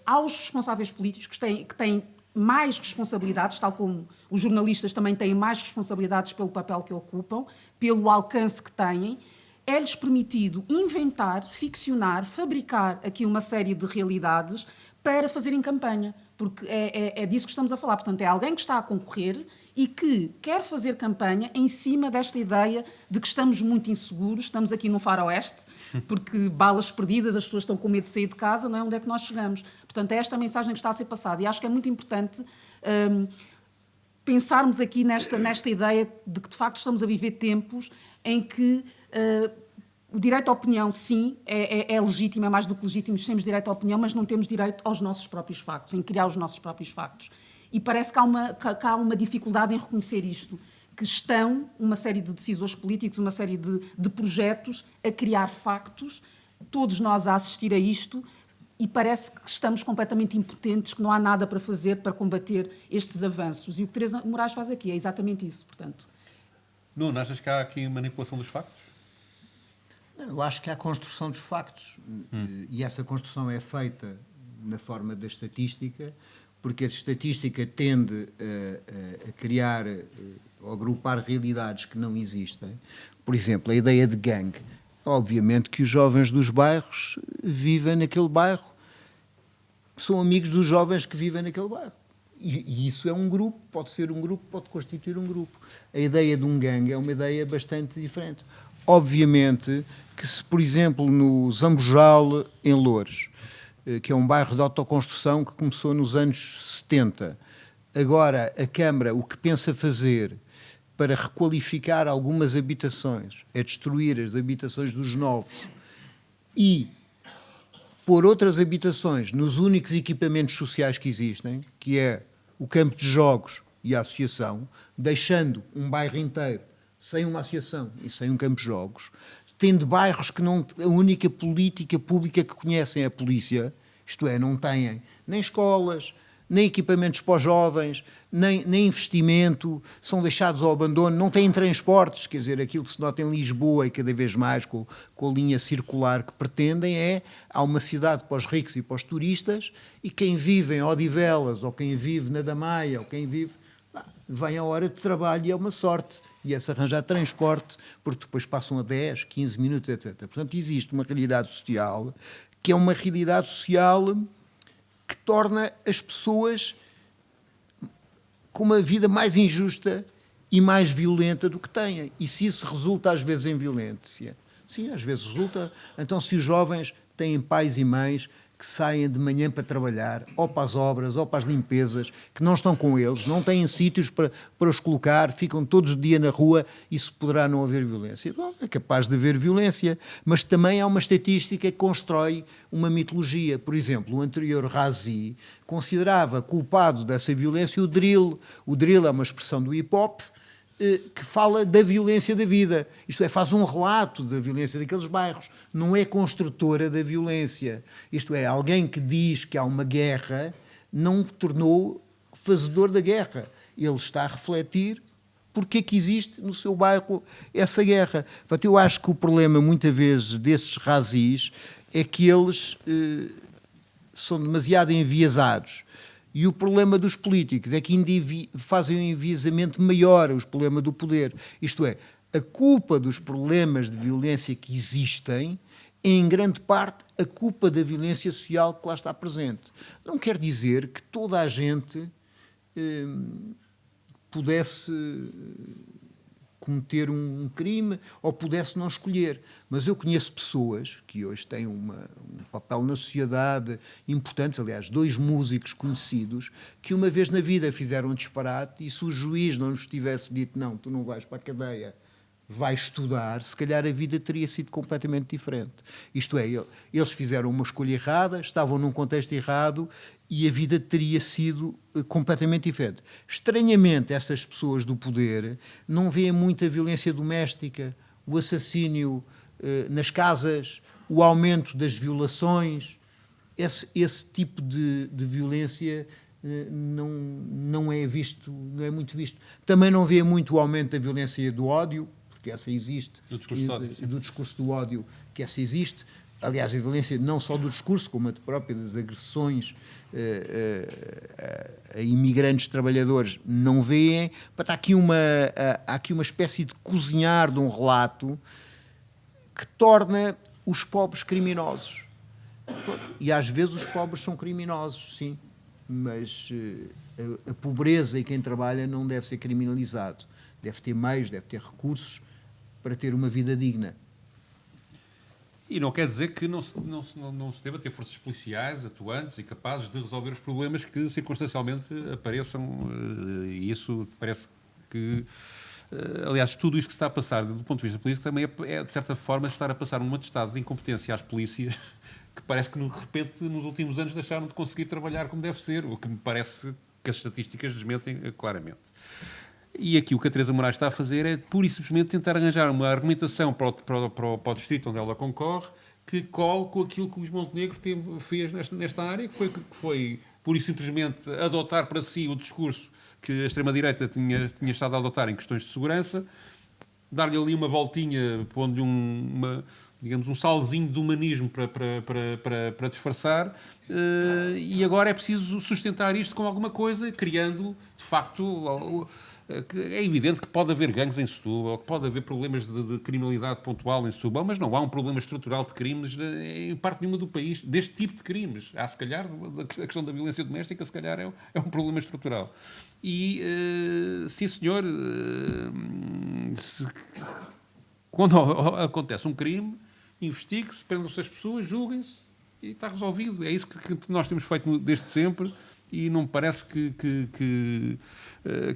aos responsáveis políticos que têm mais responsabilidades, tal como os jornalistas também têm mais responsabilidades pelo papel que ocupam, pelo alcance que têm, é-lhes permitido inventar, ficcionar, fabricar aqui uma série de realidades para fazerem campanha, porque é disso que estamos a falar. Portanto, é alguém que está a concorrer e que quer fazer campanha em cima desta ideia de que estamos muito inseguros, estamos aqui no faroeste, porque balas perdidas, as pessoas estão com medo de sair de casa, não é onde é que nós chegamos. Portanto, é esta mensagem que está a ser passada. E acho que é muito importante pensarmos aqui nesta ideia de que, de facto, estamos a viver tempos em que o direito à opinião, sim, é legítimo, é mais do que legítimo, temos direito à opinião, mas não temos direito aos nossos próprios factos, em criar os nossos próprios factos. E parece que há uma dificuldade em reconhecer isto, que estão uma série de decisores políticos, uma série de projetos a criar factos, todos nós a assistir a isto, e parece que estamos completamente impotentes, que não há nada para fazer para combater estes avanços. E o que Teresa Moraes faz aqui é exatamente isso, portanto. Nuno, achas que há aqui manipulação dos factos? Eu acho que há construção dos factos. E essa construção é feita na forma da estatística, porque a estatística tende a criar ou agrupar realidades que não existem. Por exemplo, a ideia de gangue. Obviamente que os jovens dos bairros viva naquele bairro, são amigos dos jovens que vivem naquele bairro. E isso é um grupo, pode ser um grupo, pode constituir um grupo. A ideia de um gangue é uma ideia bastante diferente. Obviamente que se, por exemplo, no Zambojal, em Loures, que é um bairro de autoconstrução que começou nos anos 70, agora a Câmara o que pensa fazer para requalificar algumas habitações é destruir as habitações dos novos e pôr outras habitações nos únicos equipamentos sociais que existem, que é o campo de jogos e a associação, deixando um bairro inteiro sem uma associação e sem um campo de jogos, tendo bairros que não, a única política pública que conhecem é a polícia, isto é, não têm nem escolas, nem equipamentos para os jovens, nem investimento, são deixados ao abandono, não têm transportes, quer dizer, aquilo que se nota em Lisboa e cada vez mais com a linha circular que pretendem há uma cidade para os ricos e para os turistas, e quem vive em Odivelas, ou quem vive na Damaia, ou quem vive, vem a hora de trabalho e é uma sorte, e é-se arranjar transporte, porque depois passam a 10, 15 minutos, etc. Portanto, existe uma realidade social, que é uma realidade social que torna as pessoas com uma vida mais injusta e mais violenta do que têm. E se isso resulta às vezes em violência, sim, às vezes resulta. Então, se os jovens têm pais e mães que saem de manhã para trabalhar, ou para as obras, ou para as limpezas, que não estão com eles, não têm sítios para os colocar, ficam todos os dias na rua, isso poderá não haver violência. Bom, é capaz de haver violência, mas também há uma estatística que constrói uma mitologia. Por exemplo, o anterior Razi considerava culpado dessa violência o drill. O drill é uma expressão do hip-hop, que fala da violência da vida. Isto é, faz um relato da violência daqueles bairros. Não é construtora da violência. Isto é, alguém que diz que há uma guerra não tornou fazedor da guerra. Ele está a refletir porque é que existe no seu bairro essa guerra. Portanto, eu acho que o problema, muitas vezes, desses razis é que eles são demasiado enviesados. E o problema dos políticos é que fazem um enviesamento maior, o problema do poder. Isto é, a culpa dos problemas de violência que existem é, em grande parte, a culpa da violência social que lá está presente. Não quer dizer que toda a gente pudesse cometer um crime ou pudesse não escolher. Mas eu conheço pessoas que hoje têm um papel na sociedade importante, aliás, 2 músicos conhecidos, que uma vez na vida fizeram um disparate e se o juiz não lhes tivesse dito não, tu não vais para a cadeia, vais estudar, se calhar a vida teria sido completamente diferente. Isto é, eles fizeram uma escolha errada, estavam num contexto errado e a vida teria sido completamente diferente. Estranhamente, essas pessoas do poder não veem muita violência doméstica, o assassínio nas casas, o aumento das violações. Esse tipo de violência não é visto, não é muito visto. Também não vê muito o aumento da violência do ódio, porque essa existe, do discurso do ódio, que essa existe. Aliás, a violência não só do discurso, como a própria das agressões a imigrantes trabalhadores não veem. Há aqui uma espécie de cozinhar de um relato que torna os pobres criminosos. E às vezes os pobres são criminosos, sim, mas a pobreza e quem trabalha não deve ser criminalizado. Deve ter meios, deve ter recursos para ter uma vida digna. E não quer dizer que não se deva ter forças policiais atuantes e capazes de resolver os problemas que circunstancialmente apareçam, e isso parece que... Aliás, tudo isto que se está a passar, do ponto de vista político, também é de certa forma, estar a passar um atestado de incompetência às polícias, que parece que, de repente, nos últimos anos deixaram de conseguir trabalhar como deve ser, o que me parece que as estatísticas desmentem claramente. E aqui o que a Teresa Moraes está a fazer é, pura e simplesmente, tentar arranjar uma argumentação para o distrito onde ela concorre, que cole com aquilo que o Luís Montenegro fez nesta área, que foi pura e simplesmente adotar para si o discurso que a extrema-direita tinha estado a adotar em questões de segurança, dar-lhe ali uma voltinha, pondo um salzinho de humanismo para disfarçar, e agora é preciso sustentar isto com alguma coisa, criando, de facto, que é evidente que pode haver gangues em Setúbal, que pode haver problemas de criminalidade pontual em Setúbal, mas não há um problema estrutural de crimes em parte nenhuma do país, deste tipo de crimes. Há, se calhar, a questão da violência doméstica, se calhar, é um problema estrutural. E, sim, senhor, quando acontece um crime, investigue-se, prendam-se as pessoas, julguem-se e está resolvido. É isso que nós temos feito desde sempre. E não me parece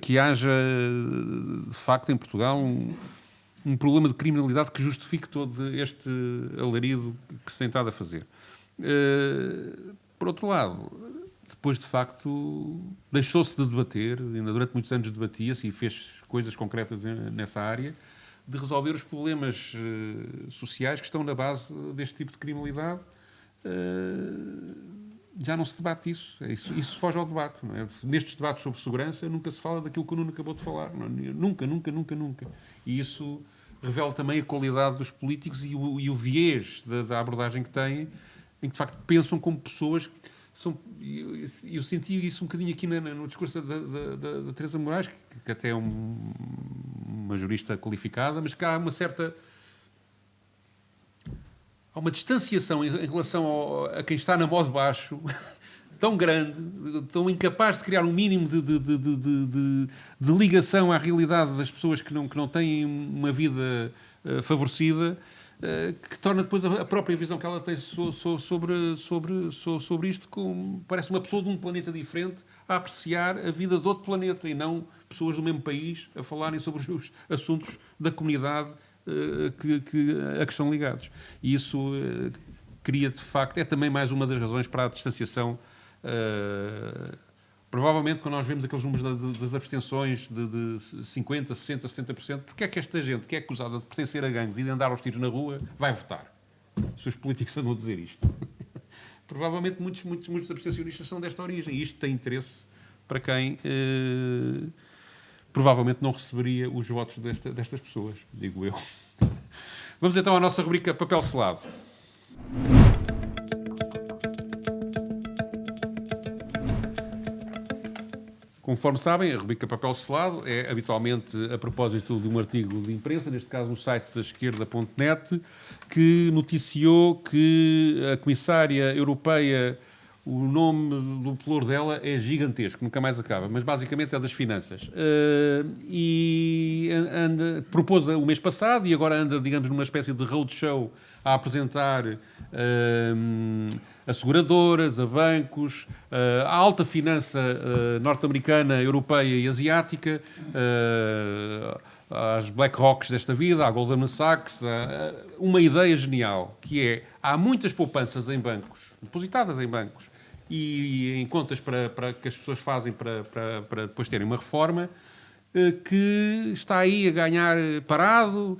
que haja, de facto, em Portugal um problema de criminalidade que justifique todo este alarido que se tem estado a fazer. Por outro lado, depois, de facto, deixou-se de debater, ainda durante muitos anos debatia-se e fez coisas concretas nessa área, de resolver os problemas sociais que estão na base deste tipo de criminalidade. Já não se debate isso. Isso foge ao debate. Não é? Nestes debates sobre segurança nunca se fala daquilo que o Nuno acabou de falar. Não é? Nunca. E isso revela também a qualidade dos políticos e o viés da abordagem que têm, em que de facto pensam como pessoas. Eu senti isso um bocadinho aqui no discurso da Teresa Moraes, que até é uma jurista qualificada, mas que há uma certa... Há uma distanciação em relação a quem está na modo baixo tão grande, tão incapaz de criar um mínimo de ligação à realidade das pessoas que não têm uma vida favorecida, que torna depois a própria visão que ela tem sobre isto, como parece uma pessoa de um planeta diferente a apreciar a vida de outro planeta e não pessoas do mesmo país a falarem sobre os assuntos da comunidade a que estão ligados. E isso cria, de facto, é também mais uma das razões para a distanciação. Provavelmente, quando nós vemos aqueles números das abstenções de 50%, 60%, 70%, porque é que esta gente que é acusada de pertencer a gangues e de andar aos tiros na rua vai votar? Se os políticos andam a dizer isto. Provavelmente muitos abstencionistas são desta origem e isto tem interesse para quem... provavelmente não receberia os votos destas pessoas, digo eu. Vamos então à nossa rubrica Papel Selado. Conforme sabem, a rubrica Papel Selado é habitualmente a propósito de um artigo de imprensa, neste caso no site da esquerda.net, que noticiou que a comissária europeia, o nome do pelouro dela é gigantesco, nunca mais acaba, mas basicamente é das finanças. E propôs o mês passado e agora anda, digamos, numa espécie de roadshow a apresentar a seguradoras, a bancos, a alta finança norte-americana, europeia e asiática, às BlackRocks desta vida, à Goldman Sachs, uma ideia genial, que é, há muitas poupanças em bancos, depositadas em bancos, e em contas para que as pessoas fazem para depois terem uma reforma, que está aí a ganhar parado,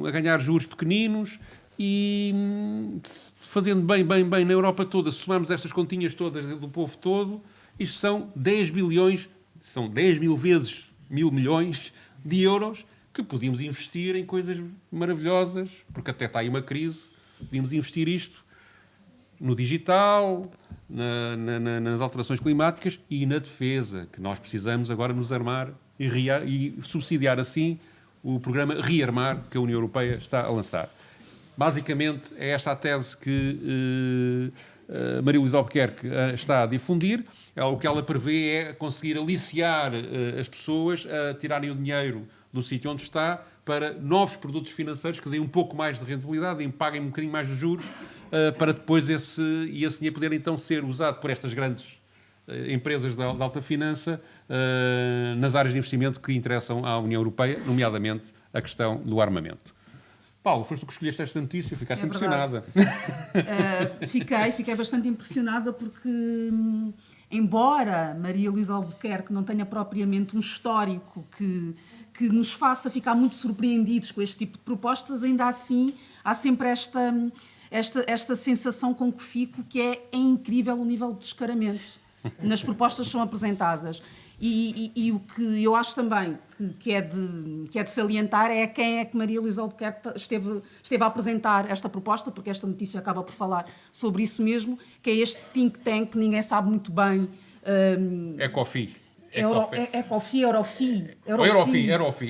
a ganhar juros pequeninos e fazendo bem na Europa toda. Se somarmos estas continhas todas do povo todo, isto são 10 bilhões, são 10 mil vezes 1.000 milhões de euros que podíamos investir em coisas maravilhosas, porque até está aí uma crise, podíamos investir isto no digital, nas alterações climáticas e na defesa, que nós precisamos agora nos armar e subsidiar assim o programa Rearmar que a União Europeia está a lançar. Basicamente, é esta a tese que Maria Luísa Albuquerque está a difundir. O que ela prevê é conseguir aliciar as pessoas a tirarem o dinheiro do sítio onde está para novos produtos financeiros que deem um pouco mais de rentabilidade e paguem um bocadinho mais de juros, para depois esse dinheiro poder então ser usado por estas grandes empresas de alta finança nas áreas de investimento que interessam à União Europeia, nomeadamente a questão do armamento. Paulo, foste tu que escolheste esta notícia, ficaste impressionada. Fiquei bastante impressionada porque, embora Maria Luísa Albuquerque não tenha propriamente um histórico que nos faça ficar muito surpreendidos com este tipo de propostas, ainda assim há sempre esta sensação com que fico, que é incrível o nível de descaramento nas propostas que são apresentadas. E o que eu acho também que é de salientar é quem é que Maria Luísa Albuquerque esteve a apresentar esta proposta, porque esta notícia acaba por falar sobre isso mesmo, que é este think tank que ninguém sabe muito bem. Ecofi. Eurofi.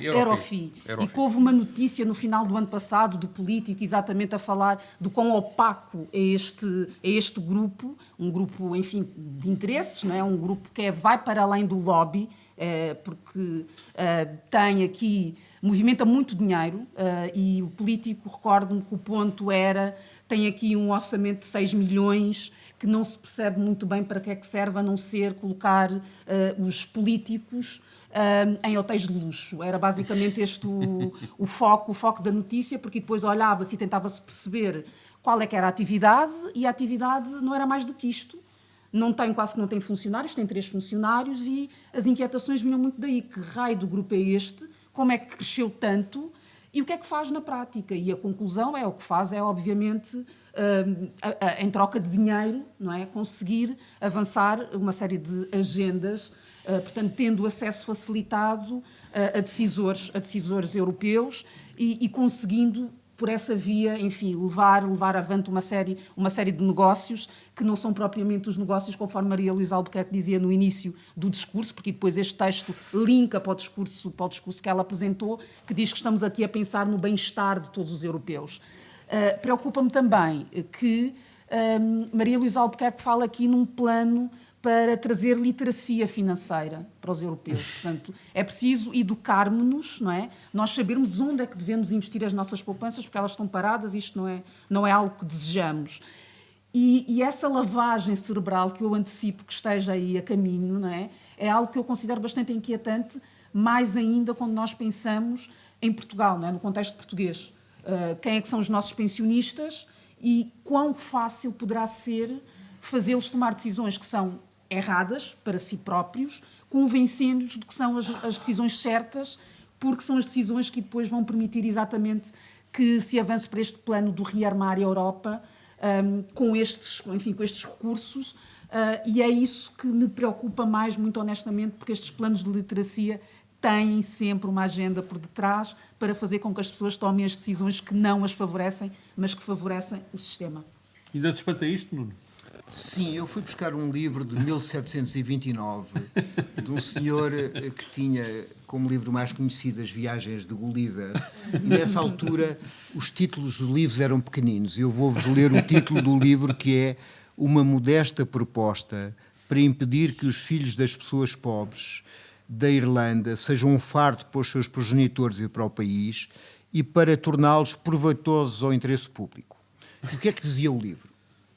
Eurofi. E que houve uma notícia no final do ano passado do Político exatamente a falar do quão opaco é este grupo, um grupo, enfim, de interesses, não é? Um grupo que vai para além do lobby, porque tem aqui, movimenta muito dinheiro, e o Político, recordo-me que o ponto era, tem aqui um orçamento de 6 milhões que não se percebe muito bem para que é que serve, a não ser colocar os políticos em hotéis de luxo. Era basicamente este o foco da notícia, porque depois olhava-se e tentava-se perceber qual é que era a atividade, e a atividade não era mais do que isto. Quase que não tem funcionários, tem 3 funcionários, e as inquietações vinham muito daí. Que raio do grupo é este? Como é que cresceu tanto? E o que é que faz na prática? E a conclusão o que faz é, obviamente, em troca de dinheiro, não é? Conseguir avançar uma série de agendas, portanto, tendo acesso facilitado a decisores europeus e conseguindo, por essa via, enfim, levar avante uma série de negócios que não são propriamente os negócios conforme Maria Luísa Albuquerque dizia no início do discurso, porque depois este texto linka para o discurso que ela apresentou, que diz que estamos aqui a pensar no bem-estar de todos os europeus. Preocupa-me também que Maria Luísa Albuquerque fala aqui num plano para trazer literacia financeira para os europeus. Portanto, é preciso educarmos-nos, não é? Nós sabermos onde é que devemos investir as nossas poupanças, porque elas estão paradas, isto não é algo que desejamos. E essa lavagem cerebral que eu antecipo que esteja aí a caminho, não é? É algo que eu considero bastante inquietante, mais ainda quando nós pensamos em Portugal, não é? No contexto português. Quem é que são os nossos pensionistas e quão fácil poderá ser fazê-los tomar decisões que são erradas para si próprios, convencendo-os de que são as decisões certas, porque são as decisões que depois vão permitir exatamente que se avance para este plano do rearmar a Europa com estes recursos, e é isso que me preocupa mais, muito honestamente, porque estes planos de literacia têm sempre uma agenda por detrás para fazer com que as pessoas tomem as decisões que não as favorecem, mas que favorecem o sistema. Ainda te espanta isto, Nuno? Sim, eu fui buscar um livro de 1729 de um senhor que tinha como livro mais conhecido As Viagens de Gulliver, e nessa altura os títulos dos livros eram pequeninos. Eu vou-vos ler o título do livro, que é Uma Modesta Proposta para impedir que os filhos das pessoas pobres da Irlanda sejam um fardo para os seus progenitores e para o país, e para torná-los proveitosos ao interesse público. O que é que dizia o livro?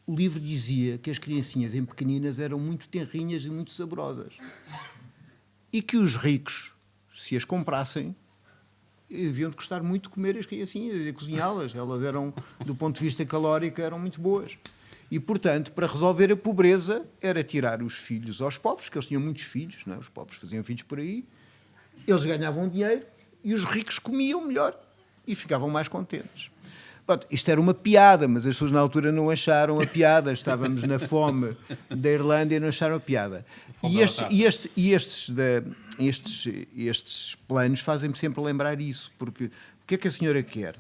O livro dizia que as criancinhas em pequeninas eram muito tenrinhas e muito saborosas. E que os ricos, se as comprassem, haviam de gostar muito de comer as criancinhas e de cozinhá-las. Elas eram, do ponto de vista calórico, eram muito boas. E, portanto, para resolver a pobreza, era tirar os filhos aos pobres, que eles tinham muitos filhos, não é? Os pobres faziam filhos por aí, eles ganhavam dinheiro e os ricos comiam melhor e ficavam mais contentes. Pronto, isto era uma piada, mas as pessoas na altura não acharam a piada. Estávamos na fome da Irlanda e não acharam a piada. E estes planos fazem-me sempre lembrar isso, porque o que é que a senhora quer?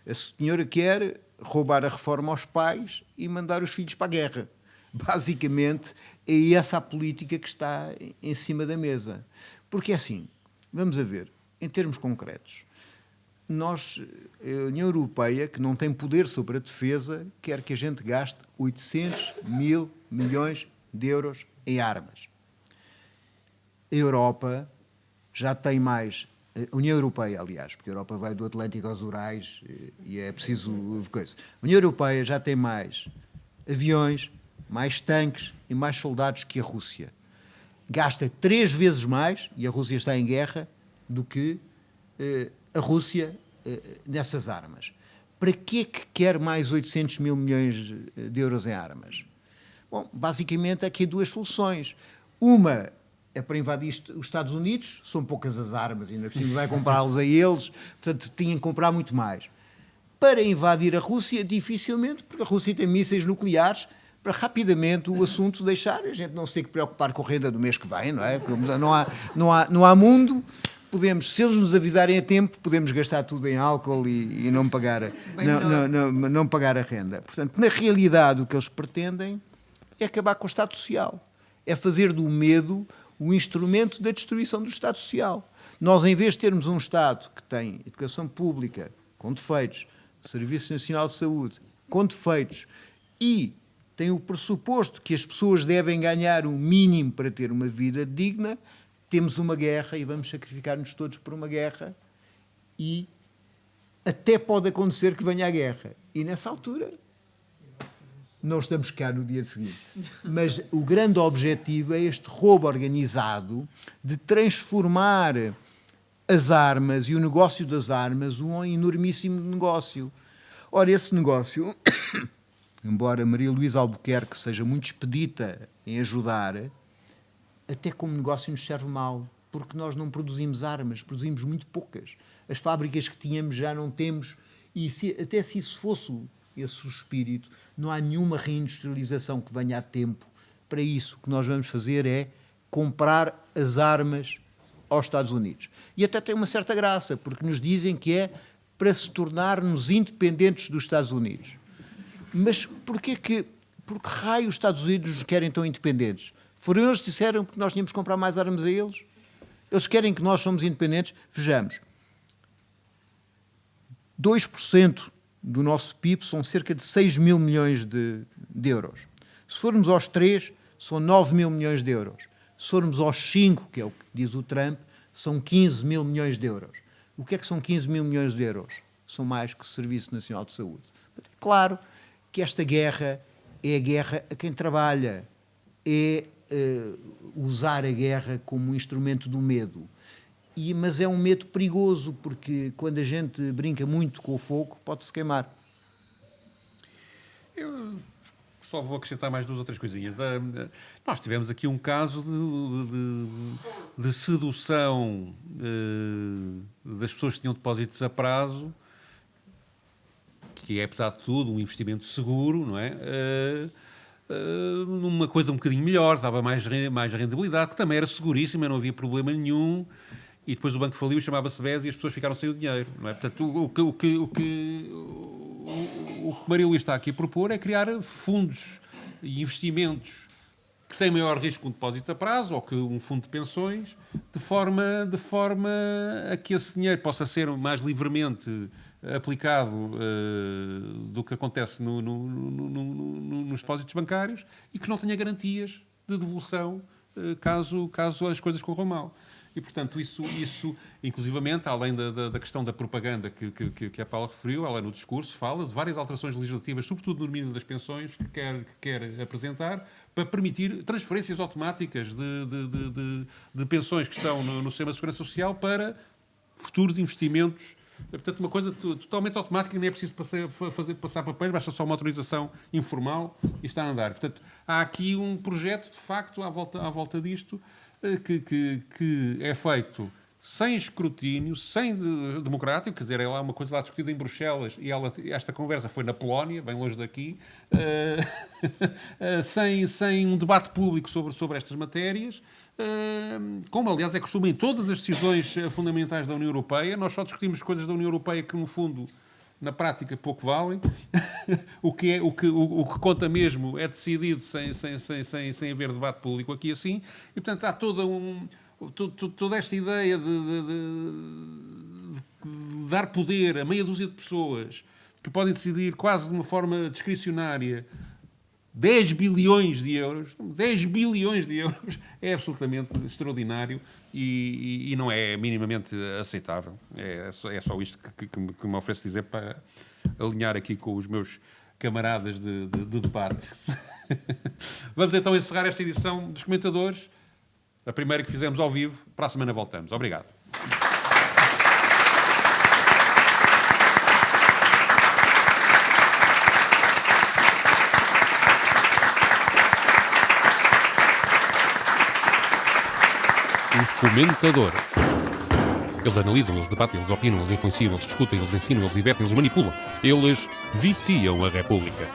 A senhora quer roubar a reforma aos pais e mandar os filhos para a guerra. Basicamente, é essa a política que está em cima da mesa. Porque é assim, vamos a ver, em termos concretos, nós, a União Europeia, que não tem poder sobre a defesa, quer que a gente gaste 800 mil milhões de euros em armas. A Europa já tem mais... A União Europeia, aliás, porque a Europa vai do Atlântico aos Urais e é preciso coisa. A União Europeia já tem mais aviões, mais tanques e mais soldados que a Rússia. Gasta 3 vezes mais, e a Rússia está em guerra, do que a Rússia nessas armas. Para que é que quer mais 800 mil milhões de euros em armas? Bom, basicamente aqui há 2 soluções. Uma é para invadir os Estados Unidos, são poucas as armas, ainda por cima vai comprá-los a eles, portanto tinham que comprar muito mais. Para invadir a Rússia, dificilmente, porque a Rússia tem mísseis nucleares, para rapidamente o assunto deixar, a gente não se tem que preocupar com a renda do mês que vem, não é? Porque não há mundo, podemos, se eles nos avisarem a tempo, podemos gastar tudo em álcool e não pagar a renda. Portanto, na realidade, o que eles pretendem é acabar com o Estado Social, é fazer do medo o instrumento da destruição do Estado Social. Nós, em vez de termos um Estado que tem educação pública com defeitos, Serviço Nacional de Saúde com defeitos e tem o pressuposto que as pessoas devem ganhar o mínimo para ter uma vida digna, temos uma guerra e vamos sacrificar-nos todos por uma guerra e até pode acontecer que venha a guerra. E nessa altura não estamos cá no dia seguinte. Mas o grande objetivo é este roubo organizado de transformar as armas e o negócio das armas um enormíssimo negócio. Ora, esse negócio, embora Maria Luísa Albuquerque seja muito expedita em ajudar, até como negócio nos serve mal, porque nós não produzimos armas, produzimos muito poucas. As fábricas que tínhamos já não temos, e até se isso fosse esse o espírito, não há nenhuma reindustrialização que venha a tempo para isso. O que nós vamos fazer é comprar as armas aos Estados Unidos. E até tem uma certa graça, porque nos dizem que é para se tornarmos independentes dos Estados Unidos. Mas por que raio os Estados Unidos nos querem tão independentes? Foram eles que disseram que nós tínhamos que comprar mais armas a eles? Eles querem que nós somos independentes? Vejamos. 2% do nosso PIB são cerca de 6 mil milhões de euros. Se formos aos 3, são 9 mil milhões de euros. Se formos aos 5, que é o que diz o Trump, são 15 mil milhões de euros. O que é que são 15 mil milhões de euros? São mais que o Serviço Nacional de Saúde. É claro que esta guerra é a guerra a quem trabalha, é usar a guerra como um instrumento do medo. Mas é um medo perigoso, porque quando a gente brinca muito com o fogo, pode-se queimar. Eu só vou acrescentar mais 2 ou 3 coisinhas. Nós tivemos aqui um caso de sedução das pessoas que tinham depósitos a prazo, que é, apesar de tudo, um investimento seguro, não é? Numa coisa um bocadinho melhor, dava mais rendibilidade, que também era seguríssima, não havia problema nenhum. E depois o banco faliu, chamava-se BES, e as pessoas ficaram sem o dinheiro. Não é? Portanto, o que Maria Luísa está aqui a propor é criar fundos e investimentos que têm maior risco que um depósito a prazo ou que um fundo de pensões, de forma a que esse dinheiro possa ser mais livremente aplicado do que acontece nos depósitos bancários e que não tenha garantias de devolução caso as coisas corram mal. E, portanto, isso inclusivamente, além da questão da propaganda que a Paula referiu, ela no discurso fala de várias alterações legislativas, sobretudo no domínio das pensões, que quer apresentar, para permitir transferências automáticas de pensões que estão no sistema de segurança social para futuros investimentos. Portanto, uma coisa totalmente automática, nem é preciso passar papéis, basta só uma autorização informal e está a andar. Portanto, há aqui um projeto, de facto, à volta disto, que é feito sem escrutínio, sem democrático, quer dizer, é lá uma coisa lá discutida em Bruxelas e esta conversa foi na Polónia, bem longe daqui, sem um debate público sobre estas matérias, como aliás é costume em todas as decisões fundamentais da União Europeia. Nós só discutimos coisas da União Europeia que no fundo, na prática, pouco valem. O que conta mesmo é decidido sem haver debate público aqui assim, e portanto há toda esta ideia de dar poder a meia dúzia de pessoas que podem decidir quase de uma forma discricionária 10 bilhões de euros. 10 bilhões de euros é absolutamente extraordinário e não é minimamente aceitável. É só isto que me ofereço dizer para alinhar aqui com os meus camaradas de debate. Vamos então encerrar esta edição dos Comentadores, a primeira que fizemos ao vivo. Para a semana voltamos. Obrigado. Os Comentadores. Eles analisam, eles debatem, eles opinam, eles influenciam, eles discutem, eles ensinam, eles divertem, eles manipulam. Eles viciam a República.